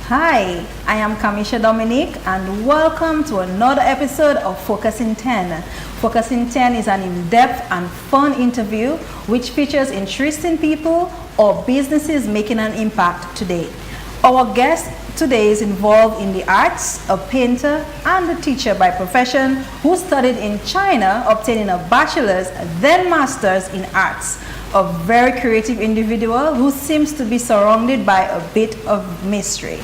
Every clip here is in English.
Hi, I am Kamisha Dominique and welcome to another episode of Focus in 10. Focus in 10 is an in-depth and fun interview which features interesting people or businesses making an impact today. Our guest today is involved in the arts, a painter and a teacher by profession who studied in China, obtaining a bachelor's, then master's in arts. A very creative individual who seems to be surrounded by a bit of mystery.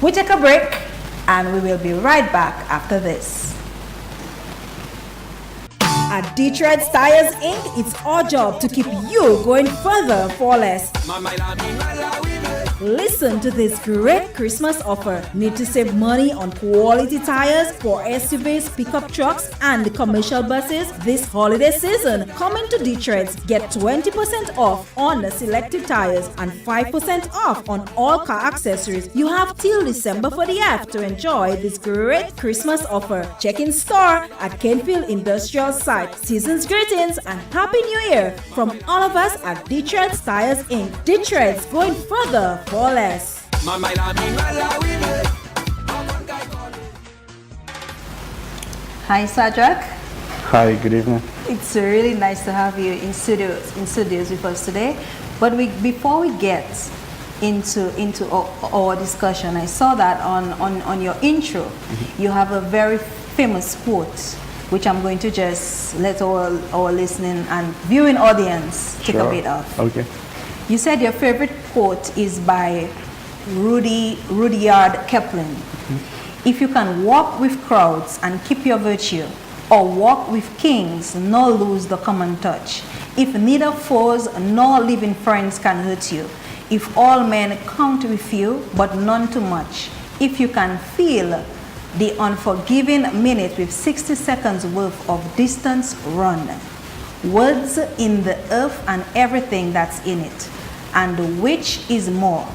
We take a break and we will be right back after this. At Detroit Tires Inc., it's our job to keep you going further for less. Listen to this great Christmas offer. Need to save money on quality tires for SUVs, pickup trucks, and commercial buses this holiday season? Coming to Detroit, get 20% off on the selected tires and 5% off on all car accessories. You have till December 40th to enjoy this great Christmas offer. Check in store at Kenfield Industrial Site. Season's greetings and Happy New Year from all of us at Detroit Tires Inc. Detroit's going further for less. Hi, Shadrach. Hi, good evening. It's really nice to have you in studios with us today. But before we get into our discussion, I saw that on your intro, you have a very famous quote, which I'm going to just let our listening and viewing audience take a bit of. Okay. You said your favorite quote is by Rudyard Kipling. If you can walk with crowds and keep your virtue, or walk with kings nor lose the common touch, if neither foes nor living friends can hurt you, if all men count with you but none too much, if you can feel the unforgiving minute with 60 seconds worth of distance run, words in the earth and everything that's in it, and which is more,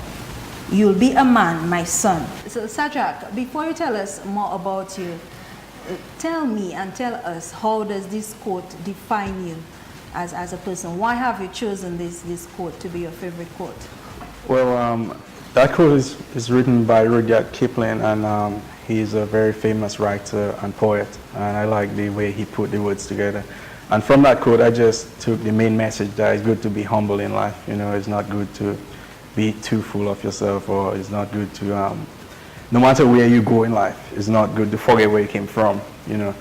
you'll be a man, my son. So Shadrach, before you tell us more about you, tell me and tell us, how does this quote define you as a person? Why have you chosen this quote to be your favorite quote? Well, that quote is written by Rudyard Kipling, and he's a very famous writer and poet, and I like the way he put the words together. And from that quote, I just took the main message that it's good to be humble in life. You know, it's not good to be too full of yourself, or it's not good to, no matter where you go in life, it's not good to forget where you came from, you know.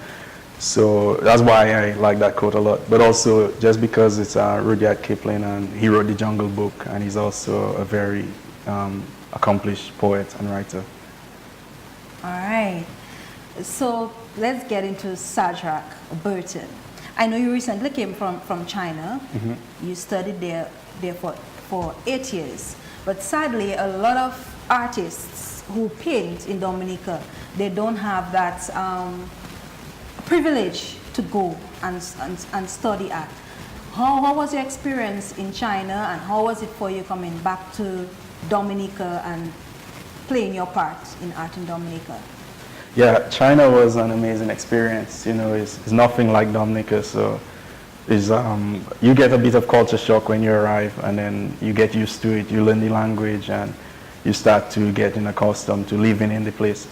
So that's why I like that quote a lot. But also just because it's Rudyard Kipling, and he wrote the Jungle Book, and he's also a very accomplished poet and writer. All right. So let's get into Shadrach Burton. I know you recently came from China. You studied there for 8 years. But sadly, a lot of artists who paint in Dominica, they don't have that privilege to go and study art. How was your experience in China, and how was it for you coming back to Dominica and playing your part in art in Dominica? Yeah, China was an amazing experience. You know, it's nothing like Dominica, so it's, you get a bit of culture shock when you arrive, and then you get used to it, you learn the language, and you start to getting accustomed to living in the place.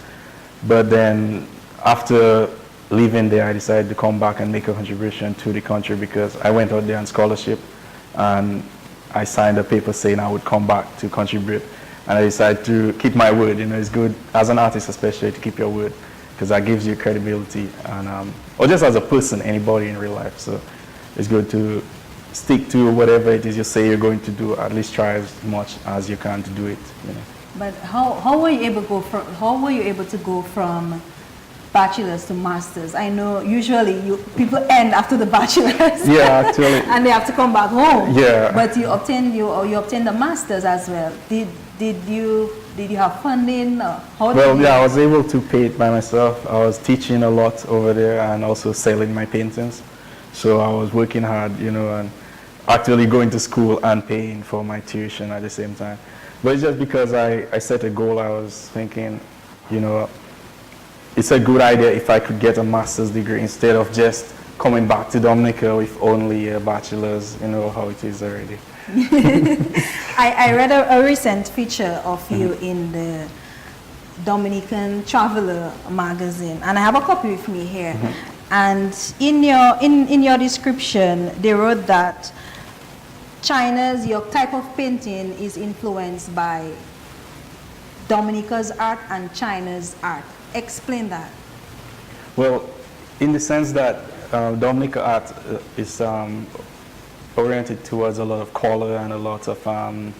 But then after leaving there, I decided to come back and make a contribution to the country, because I went out there on scholarship, and I signed a paper saying I would come back to contribute. And I decided to keep my word. You know, it's good as an artist, especially, to keep your word, because that gives you credibility, and or just as a person, anybody in real life. So it's good to stick to whatever it is you say you're going to do. At least try as much as you can to do it. You know. But how were you able to go from bachelor's to master's? I know usually people end after the bachelor's. Yeah, actually. And they have to come back home. Yeah. But you obtained the master's as well. Did you have funding? I was able to pay it by myself. I was teaching a lot over there and also selling my paintings. So I was working hard, you know, and actually going to school and paying for my tuition at the same time. But it's just because I set a goal. I was thinking, you know, it's a good idea if I could get a master's degree instead of just coming back to Dominica with only a bachelor's, you know how it is already. I read a recent feature of you in the Dominican Traveler magazine, and I have a copy with me here. And in your description, they wrote that your type of painting is influenced by Dominica's art and China's art. Explain that. Well, in the sense that Dominica art is oriented towards a lot of color and a lot of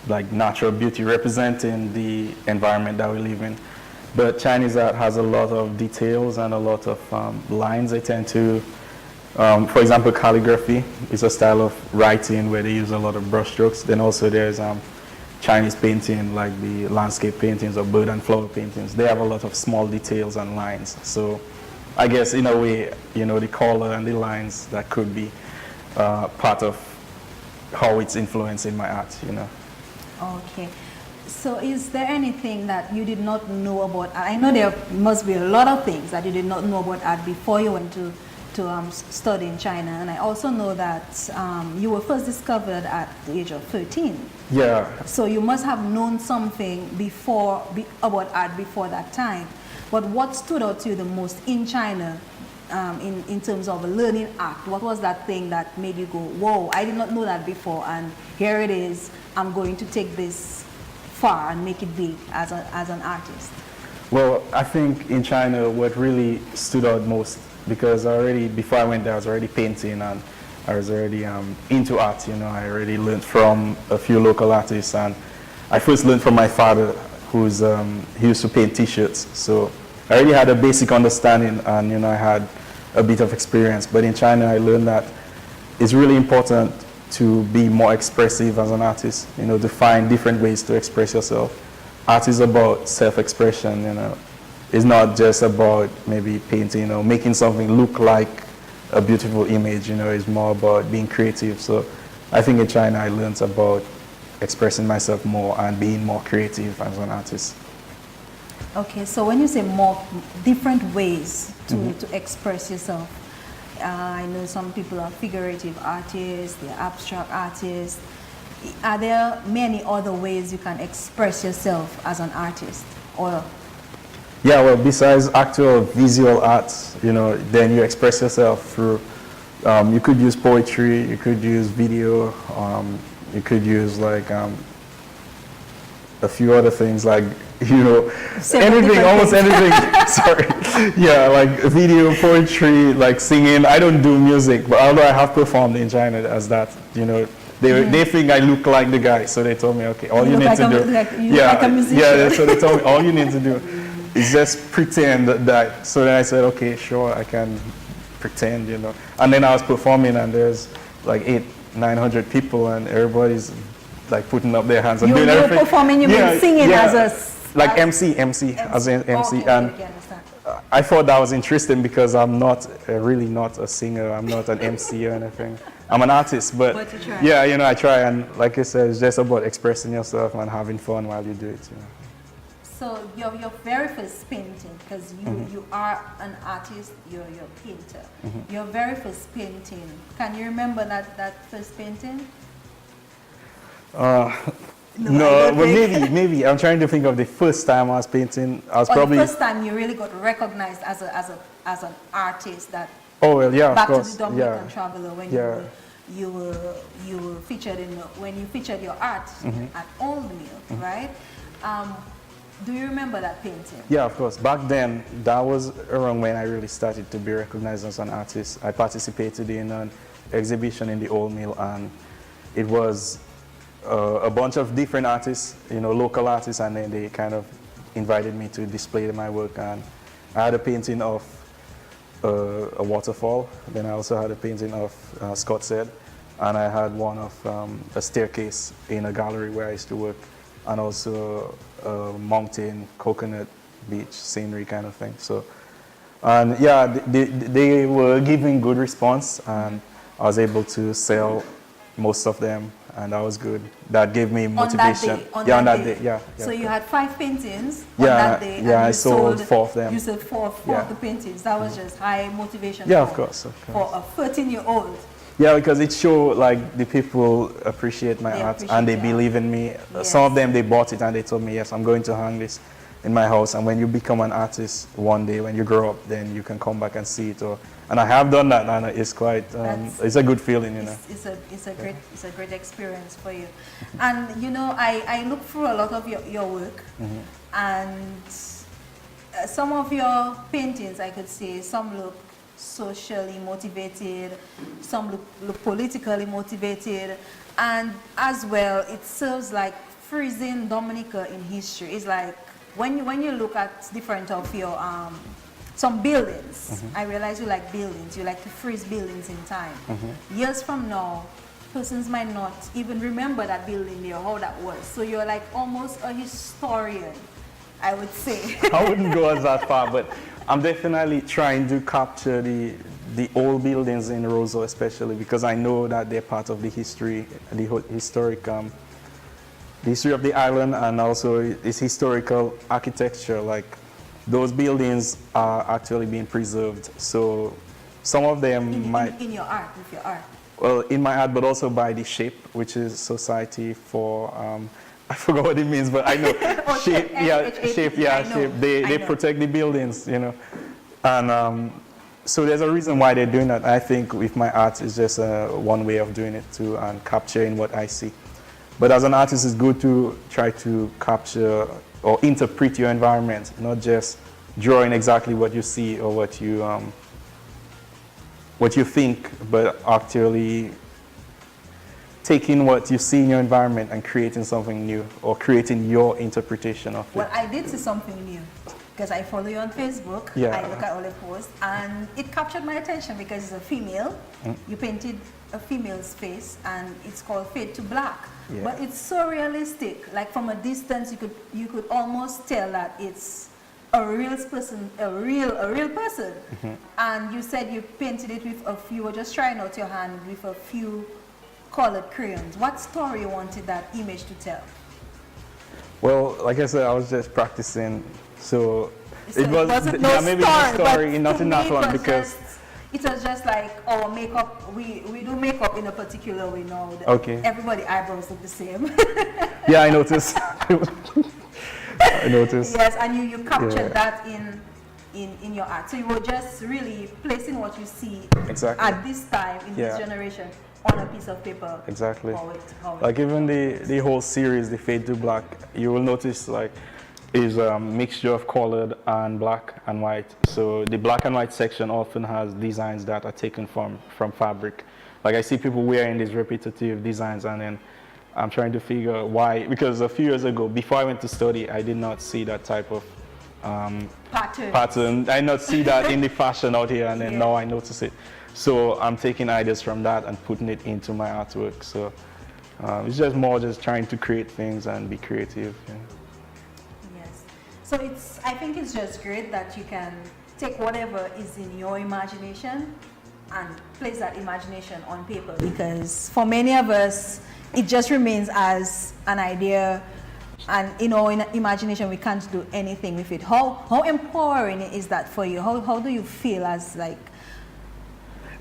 like natural beauty, representing the environment that we live in. But Chinese art has a lot of details and a lot of lines. They tend to, for example, calligraphy is a style of writing where they use a lot of brushstrokes. Then also there's Chinese painting, like the landscape paintings or bird and flower paintings. They have a lot of small details and lines. So I guess in a way, you know, the color and the lines, that could be part of how it's influencing my art, you know. Okay. So is there anything that you did not know about art? I know there must be a lot of things that you did not know about art before you went to study in China. And I also know that you were first discovered at the age of 13. Yeah. So you must have known something about art before that time. But what stood out to you the most in China in terms of learning art? What was that thing that made you go, whoa, I did not know that before, and here it is, I'm going to take this far and make it big as an artist? Well, I think in China what really stood out most, because before I went there, I was already painting and I was already into art, you know. I already learned from a few local artists, and I first learned from my father, he used to paint t-shirts. So I already had a basic understanding, and you know, I had a bit of experience. But in China, I learned that it's really important to be more expressive as an artist, you know, to find different ways to express yourself. Art is about self-expression, you know. It's not just about maybe painting or making something look like a beautiful image, you know. It's more about being creative. So I think in China, I learned about expressing myself more and being more creative as an artist. Okay, so when you say more different ways to express yourself, I know some people are figurative artists, they're abstract artists. Are there many other ways you can express yourself as an artist? Or yeah, well, besides actual visual arts, you know, then you express yourself through, you could use poetry, you could use video, you could use like a few other things, like, you know, anything, almost anything. Sorry. Yeah, like video, poetry, like singing. I don't do music, but although I have performed in China as that, you know, they think I look like the guy, so they told me, okay, all you need to do, yeah, so they told me all you need to do is just pretend that. So then I said, okay, sure, I can pretend, you know. And then I was performing, and there's like 800-900 people, and everybody's like putting up their hands and doing everything. You're performing, you mean singing as a... Like MC, as an MC. Okay, and I thought that was interesting because I'm not really not a singer. I'm not an MC or anything. I'm an artist, but yeah, you know, I try, and like I said, it's just about expressing yourself and having fun while you do it. You know. So your very first painting, because you are an artist, you're a painter. Your very first painting, can you remember that first painting? No, but maybe. I'm trying to think of the first time I was painting. I was probably the first time you really got recognized as an artist. That oh well, yeah, back of course, to the Dominican Traveler when you were featured when you featured your art at Old Mill, right? Do you remember that painting? Yeah, of course. Back then, that was around when I really started to be recognized as an artist. I participated in an exhibition in the Old Mill, and it was a bunch of different artists, you know, local artists, and then they kind of invited me to display my work. And I had a painting of a waterfall. Then I also had a painting of Scott said, and I had one of a staircase in a gallery where I used to work, and also a mountain, coconut beach scenery kind of thing. So, and yeah, they were giving good response, and I was able to sell most of them, and that was good. That gave me motivation. On that day. So you had 5 paintings on that day, and I sold 4 of them. You sold 4 of the paintings. That was just high motivation. Yeah, of course. For a 13-year-old Yeah, because it shows like the people appreciate my art and they believe in me. Yes. Some of them, they bought it and they told me, yes, I'm going to hang this in my house. And when you become an artist one day, when you grow up, then you can come back and see it. And I have done that, and it's quite, it's a good feeling, you know. It's a great experience for you. And you know, I look through a lot of your work, and some of your paintings, I could say, some look socially motivated, some look politically motivated, and as well, it serves like freezing Dominica in history. It's like when you look at different of your some buildings, I realize you like buildings. You like to freeze buildings in time. Years from now, persons might not even remember that building there, how that was. So you're like almost a historian, I would say. I wouldn't go as that far, but I'm definitely trying to capture the old buildings in Roseau, especially because I know that they're part of the history, the history of the island, and also its historical architecture. Like those buildings are actually being preserved. So some of them in your art, with your art. Well, in my art, but also by the SHAPE, which is Society for I forgot what it means, but I know. SHAPE, yeah, SHAPE, yeah, SHAPE. They protect the buildings, you know. And so there's a reason why they're doing that. I think with my art, it's just one way of doing it too, and capturing what I see. But as an artist, it's good to try to capture or interpret your environment, not just drawing exactly what you see or what you think, but actually taking what you see in your environment and creating something new, or creating your interpretation of it. Well, I did see something new, because I follow you on Facebook. Yeah. I look at all the posts, and it captured my attention because it's a female. You painted a female's face, and it's called Fade to Black. Yeah. But it's so realistic. Like from a distance, you could almost tell that it's a real person, a real person. And you said you painted it with you were just trying out your hand with a few colored crayons. What story you wanted that image to tell? Well, like I said, I was just practicing, so it wasn't no maybe story, no story, not in that one, because it was just like our makeup. We do makeup in a particular way now. Okay. Everybody eyebrows look the same. Yeah, I noticed. I noticed. Yes, and you captured that in your art. So you were just really placing what you see at this time in this generation on a piece of paper. Exactly. Like even the whole series, the Fade to Black, you will notice like is a mixture of colored and black and white. So the black and white section often has designs that are taken from fabric. Like I see people wearing these repetitive designs, and then I'm trying to figure out why, because a few years ago, before I went to study, I did not see that type of pattern. I did not see that in the fashion out here, and then now I notice it. So I'm taking ideas from that and putting it into my artwork. So it's just more just trying to create things and be creative. You know? Yes. So I think it's just great that you can take whatever is in your imagination and place that imagination on paper, because for many of us, it just remains as an idea, and in our imagination we can't do anything with it. How empowering is that for you? How do you feel as like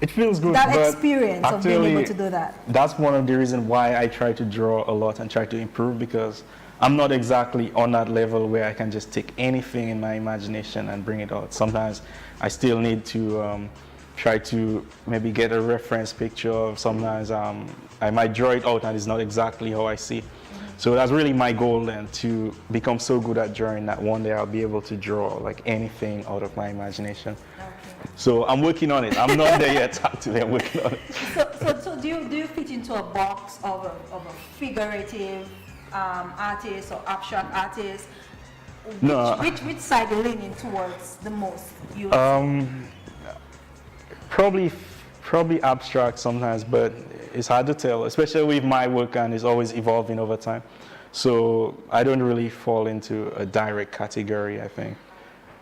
it feels good, that experience of being able to do that? That's one of the reasons why I try to draw a lot and try to improve, because I'm not exactly on that level where I can just take anything in my imagination and bring it out. Sometimes I still need to try to maybe get a reference picture of. Sometimes I might draw it out and it's not exactly how I see. So that's really my goal then, to become so good at drawing that one day I'll be able to draw like anything out of my imagination. Okay. So I'm working on it. I'm not there yet, actually. I'm working on it. So do you fit into a box of a figurative artist or abstract artist? No. Which side are you leaning towards the most? Probably abstract sometimes, but it's hard to tell, especially with my work, and it's always evolving over time. So I don't really fall into a direct category, I think.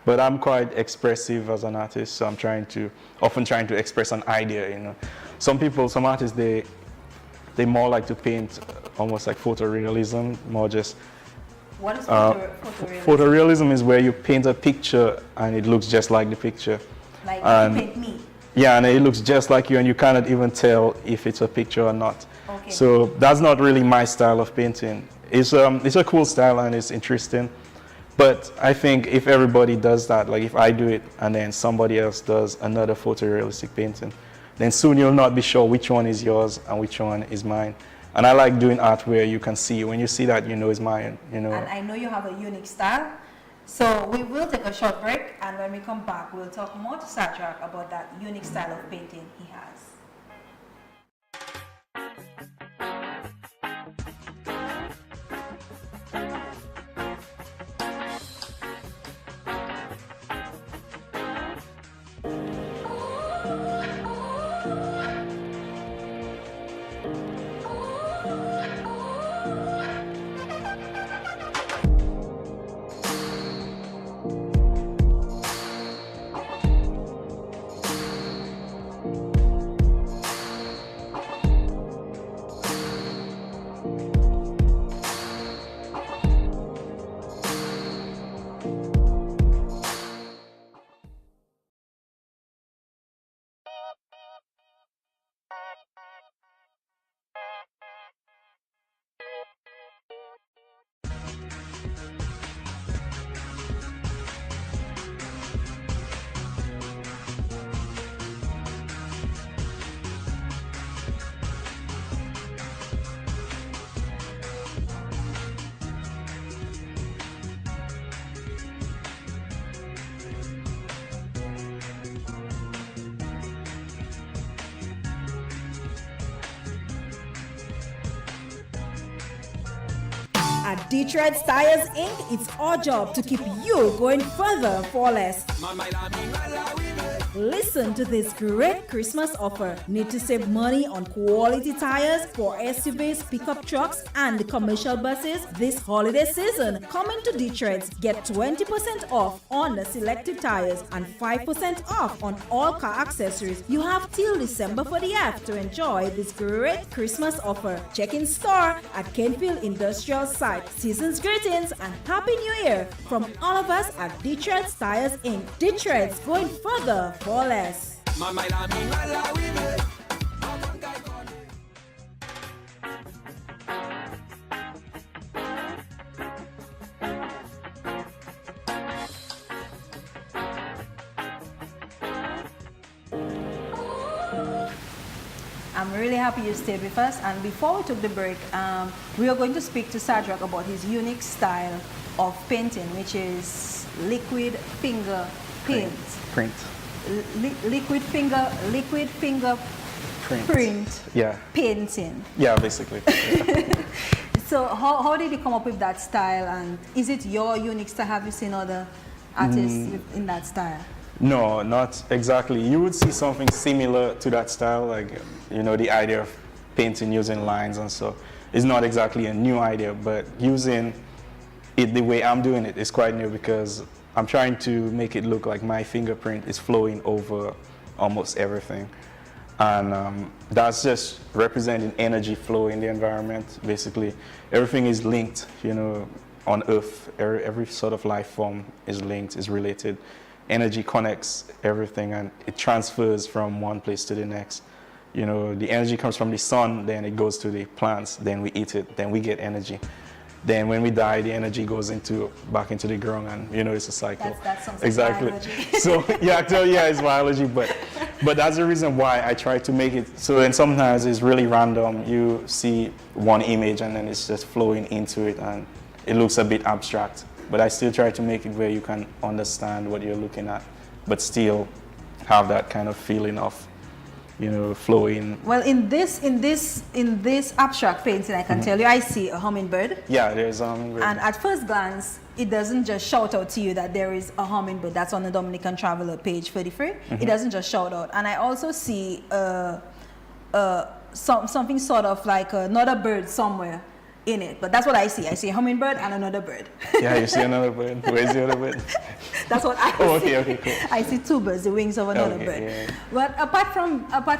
But I'm quite expressive as an artist, so I'm often trying to express an idea, you know. Some artists, they more like to paint almost like photorealism, more just... What is photorealism? Photorealism is where you paint a picture and it looks just like the picture. Like you paint me? Yeah, and it looks just like you, and you cannot even tell if it's a picture or not. Okay. So that's not really my style of painting. It's a cool style and it's interesting. But I think if everybody does that, like if I do it and then somebody else does another photorealistic painting, then soon you'll not be sure which one is yours and which one is mine. And I like doing art where you can see, when you see that, you know it's mine, you know. And I know you have a unique style. So we will take a short break, and when we come back, we'll talk more to Shadrach about that unique style of painting he has. At Detroit Tires Inc., it's our job to keep you going further for less. Listen to this great Christmas offer. Need to save money on quality tires for SUVs, pickup trucks, and commercial buses this holiday season? Come into Detroit, get 20% off on the selected tires and 5% off on all car accessories. You have till December 40th to enjoy this great Christmas offer. Check in store at Kenfield Industrial Site. Season's greetings and Happy New Year from all of us at Detroit Tires Inc. Detroit's going further for less. I'm really happy you stayed with us, and before we took the break, we are going to speak to Shadrach about his unique style of painting, which is liquid finger paint. Liquid finger print. Yeah. Painting. Yeah, basically. Yeah. So how did you come up with that style, and is it your unique style? Have you seen other artists in that style? No, not exactly. You would see something similar to that style, like, you know, the idea of painting using lines and so. It's not exactly a new idea, but using it the way I'm doing it is quite new, because I'm trying to make it look like my fingerprint is flowing over almost everything. And that's just representing energy flow in the environment. Basically, everything is linked, you know, on Earth. Every sort of life form is linked, is related. Energy connects everything, and it transfers from one place to the next. You know, the energy comes from the sun, then it goes to the plants, then we eat it, then we get energy. Then when we die, the energy goes back into the ground, and you know, it's a cycle. That's something exactly. Biology. So yeah, actually, yeah, it's biology, but that's the reason why I try to make it so. And sometimes it's really random. You see one image, and then it's just flowing into it, and it looks a bit abstract. But I still try to make it where you can understand what you're looking at, but still have that kind of feeling of, you know, flowing. Well, in this abstract painting, I can tell you, I see a hummingbird. Yeah, there's a hummingbird. And at first glance, it doesn't just shout out to you that there is a hummingbird. That's on the Dominican Traveler page 33. It doesn't just shout out. And I also see something sort of like another bird somewhere in it, but that's what I see. I see a hummingbird and another bird. Yeah, you see another bird. Where's the other bird? That's what I see. Oh, okay, cool. I see two birds, the wings of another bird. Yeah. But apart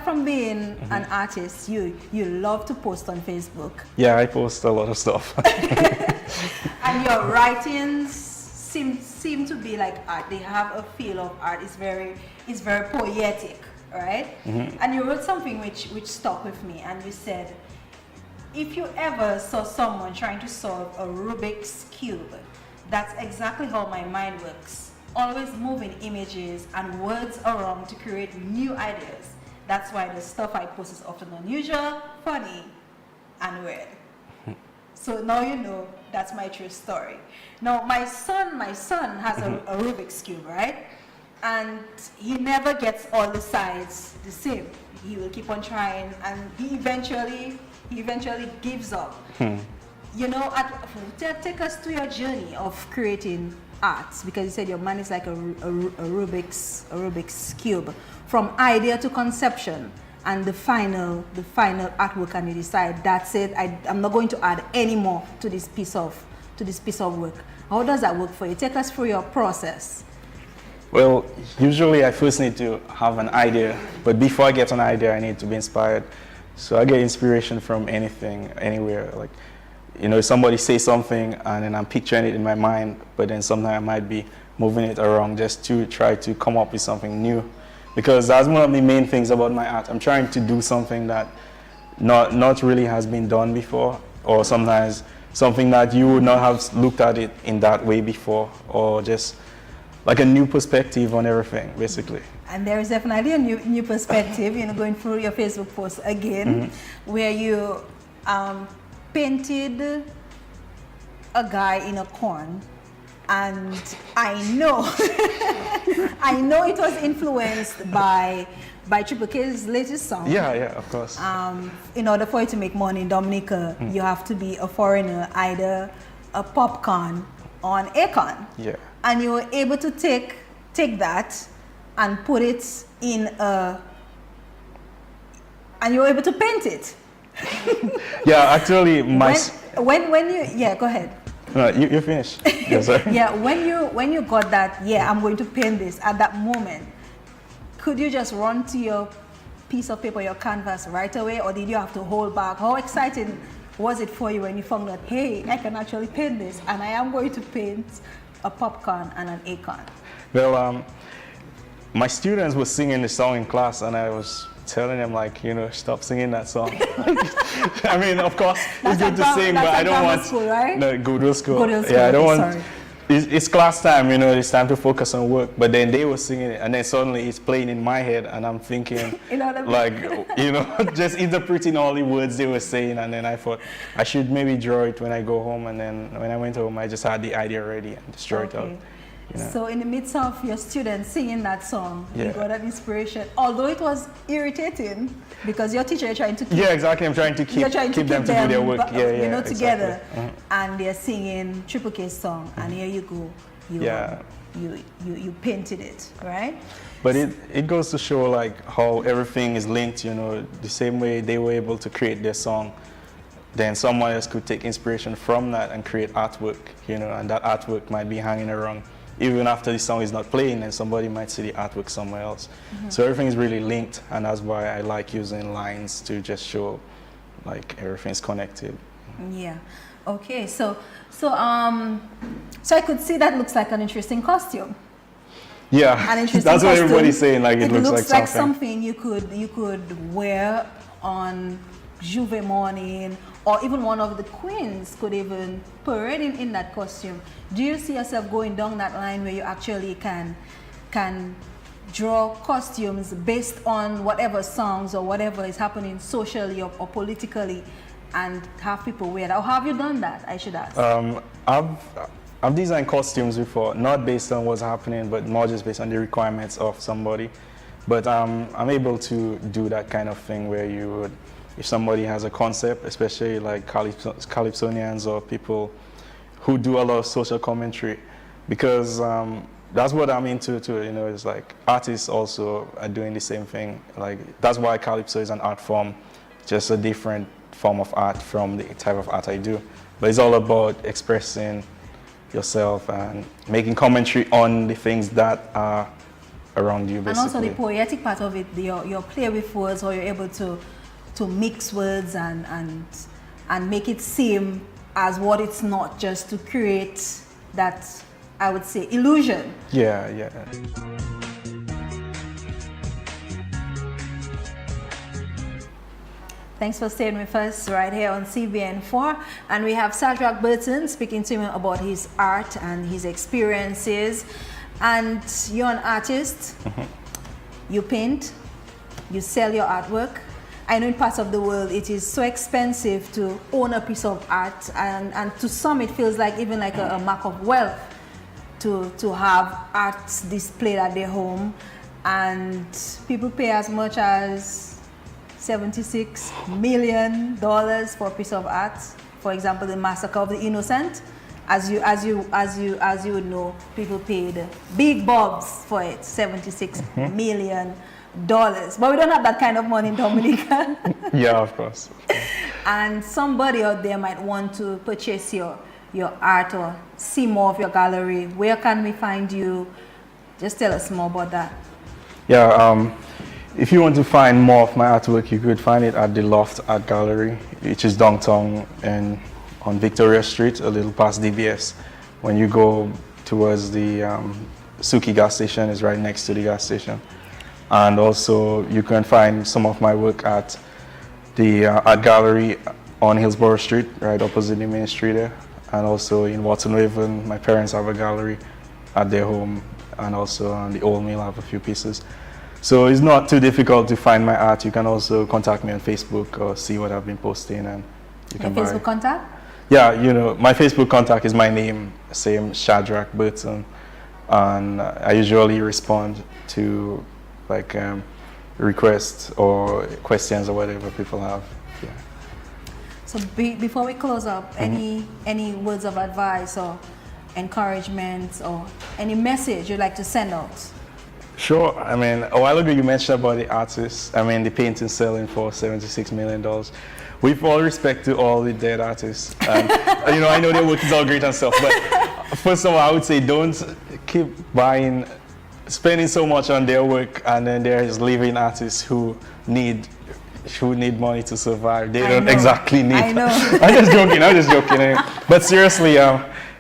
from being an artist, you love to post on Facebook. Yeah, I post a lot of stuff. And your writings seem to be like art. They have a feel of art. It's very poetic. right? And you wrote something which stuck with me, and you said, if you ever saw someone trying to solve a Rubik's Cube, that's exactly how my mind works. Always moving images and words around to create new ideas. That's why the stuff I post is often unusual, funny, and weird. So now you know that's my true story. Now my son has a Rubik's Cube, right? And he never gets all the sides the same. He will keep on trying, and he eventually gives up. You know, take us to your journey of creating art, because you said your mind is like a Rubik's Cube, from idea to conception, and the final artwork, and you decide that's it. I'm not going to add any more to this piece of work. How does that work for you? Take us through your process. Well, usually I first need to have an idea, but before I get an idea, I need to be inspired. So I get inspiration from anything, anywhere. Like, you know, somebody say something and then I'm picturing it in my mind, but then sometimes I might be moving it around just to try to come up with something new. Because that's one of the main things about my art. I'm trying to do something that not really has been done before, or sometimes something that you would not have looked at it in that way before, or just like a new perspective on everything, basically. And there is definitely a new perspective, you know, going through your Facebook post again, where you painted a guy in a corn, and I know I know it was influenced by Triple K's latest song. Yeah, of course. In order for you to make money in Dominica, you have to be a foreigner, either a popcorn or an acorn. Yeah. And you were able to take that and put it in and you were able to paint it. Yeah, actually, when you go ahead. No, you finish. Yeah, sorry. Yeah, when you got that, I'm going to paint this at that moment, could you just run to your piece of paper, your canvas right away, or did you have to hold back? How exciting was it for you when you found out, hey, I can actually paint this, and I am going to paint a popcorn and an acorn? Well, my students were singing the song in class, and I was telling them, like, you know, stop singing that song. I mean, of course, it's good to sing, but I don't want. School, right? No, Goodwill School. Goodwill School. Yeah, I don't want. Sorry. It's class time, you know. It's time to focus on work. But then they were singing it, and then suddenly it's playing in my head, and I'm thinking, like, you know, just interpreting all the words they were saying, and then I thought I should maybe draw it when I go home. And then when I went home, I just had the idea ready and just draw it out. You know. So in the midst of your students singing that song, you got that inspiration, although it was irritating because your teacher is trying to keep, exactly. I'm trying to keep them to do their work. You know, together, and they're singing Triple K's song, and here you go, you painted it, right? But it goes to show like how everything is linked. You know, the same way they were able to create their song, then someone else could take inspiration from that and create artwork. You know, and that artwork might be hanging around. Even after the song is not playing, and somebody might see the artwork somewhere else. So everything is really linked, and that's why I like using lines to just show like everything's connected. Yeah. Okay. So I could see that looks like an interesting costume. Yeah. An interesting that's costume. What everybody's saying. Like it looks like something you could wear on Juve morning, or even one of the queens could even parade in that costume. Do you see yourself going down that line where you actually can draw costumes based on whatever songs or whatever is happening socially or politically, and have people wear that? Or have you done that, I should ask? I've designed costumes before, not based on what's happening, but more just based on the requirements of somebody. But I'm able to do that kind of thing where you would, if somebody has a concept, especially like Calypsonians or people who do a lot of social commentary, because that's what I'm into too. You know, it's like artists also are doing the same thing. Like that's why Calypso is an art form, just a different form of art from the type of art I do. But it's all about expressing yourself and making commentary on the things that are around you, basically. And also the poetic part of it, your play with words, or you're able to mix words and make it seem as what it's not, just to create that, I would say, illusion. Yeah. Thanks for staying with us right here on CBN4. And we have Shadrach Burton speaking to him about his art and his experiences. And you're an artist. You paint. You sell your artwork. I know in parts of the world it is so expensive to own a piece of art, and to some it feels like even like a mark of wealth to have art displayed at their home, and people pay as much as $76 million for a piece of art. For example, the Massacre of the Innocent, as you would know, people paid big bucks for it, $76 million. But we don't have that kind of money in Dominica. Yeah, of course. And somebody out there might want to purchase your art or see more of your gallery. Where can we find you? Just tell us more about that. Yeah, if you want to find more of my artwork, you could find it at the Loft Art Gallery, which is downtown and on Victoria Street, a little past DBS. When you go towards the Suki gas station, is right next to the gas station. And also, you can find some of my work at the art gallery on Hillsborough Street, right opposite the main street there. And also in Waterhaven, my parents have a gallery at their home, and also on the Old Mill I have a few pieces. So it's not too difficult to find my art. You can also contact me on Facebook or see what I've been posting, and you can buy. Facebook contact? Yeah, you know, my Facebook contact is my name, same Shadrach Burton, and I usually respond to like requests or questions or whatever people have. Yeah. So before we close up, any words of advice or encouragement or any message you'd like to send out? Sure. I mean, a while ago you mentioned about the artists. I mean, the painting selling for $76 million. With all respect to all the dead artists, and, you know, I know their work is all great and stuff, but first of all, I would say don't keep spending so much on their work, and then there's living artists who need money to survive. They don't exactly need. I know. I'm just joking. But seriously,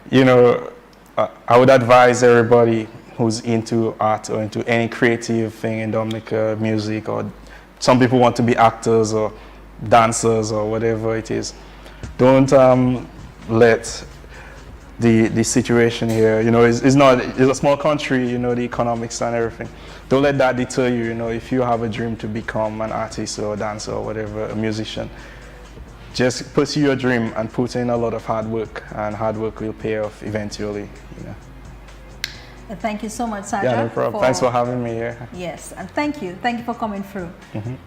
you know, I would advise everybody who's into art or into any creative thing in Dominica, music, or some people want to be actors or dancers or whatever it is. Don't let the situation here, you know, it's a small country, you know, the economics and everything. Don't let that deter you, you know, if you have a dream to become an artist or a dancer or whatever, a musician. Just pursue your dream and put in a lot of hard work, and hard work will pay off eventually, you know. Thank you so much, Shadrach. Yeah, no problem. Thanks for having me here. Yes, and thank you for coming through.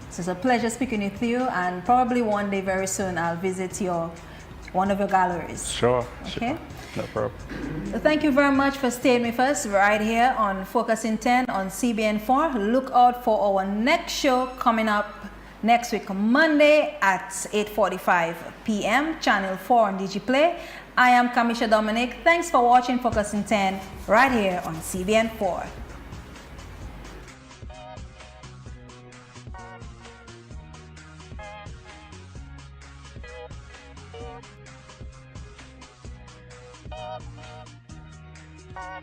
It's a pleasure speaking with you, and probably one day very soon I'll visit one of your galleries. Sure. Okay. Sure. No problem. So thank you very much for staying with us right here on Focus in 10 on CBN4. Look out for our next show coming up next week, Monday at 8:45 p.m. Channel 4 on DigicelPlay. I am Kamisha Dominic. Thanks for watching Focus in 10 right here on CBN4. Bye.